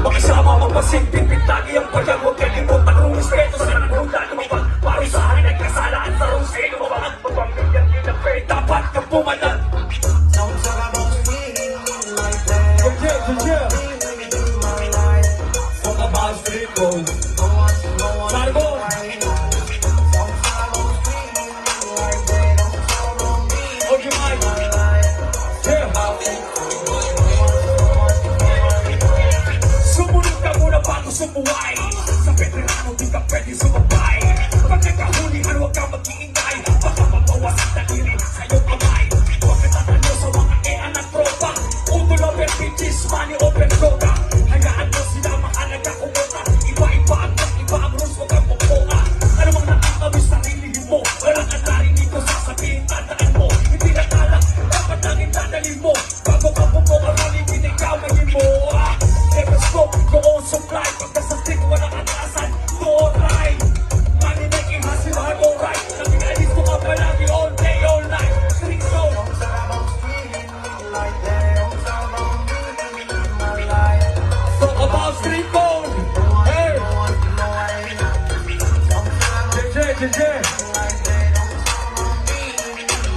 Makasama magpasigpit, lagi ang payag. Huwag kalimutan kung respeto sa nagruda. Lumabag, parusahan ay kasalaan sa rose. Lumabag, magpamilyan din ang pay. Dapat kang pumanan. Talk about street code. Salvo. Okay, Mike. Yeah. Sumunod ka muna bago sumuway. Sa veterano di ka pwede sumabay. Pag nagkahulihan huwag kang mag-iingay. Baka mabawas ang daliri sa iyong kamay. Huwag ka tatanyo sa mga anak tropa. Utol over bitches, money over droga. Hayaan mo sila mahalaga kumota. Iba-iba ang rules, huwag kang pupunga. Ano mang nakakawin sarilihin mo. Walang andarin dito sasabihin, tandaan mo. Hindi na talak, dapat nanging dadalhin mo. Bago ka pumunga, maligid ikaw maging mo. Never stop, doon supply. Pagka sa stick, walang atasan. Doon ride. Money making hustle, hard all right. Naging ko ka palagi all day, all night. Street zone. Talk about street code. Hey. JJ.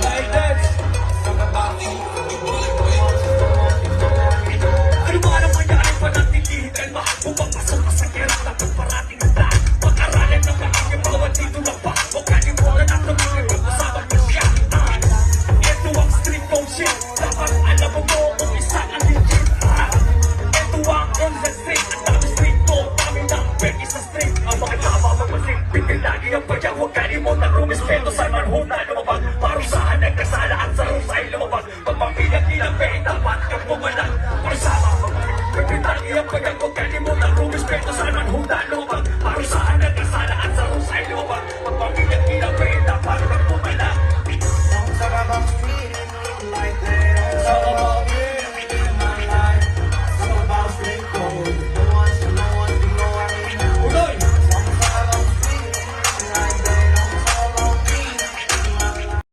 Like that. Ano ba naman yan? Panatilihin kalma. Pumapasok ka sa kirap na parating na daan. Pag-aralan ng lahat yung bawat dito lang pa. Huwag kalimutan ang tumigil pag-usapan mo siya. Ito ang street code shit. Dapat alam mo kung isa ang legit. Ito ang on the street. Ang dami street code. Dami ng peki sa street. Ang mga tama magpasig. Pipil lagi ang pagyaw.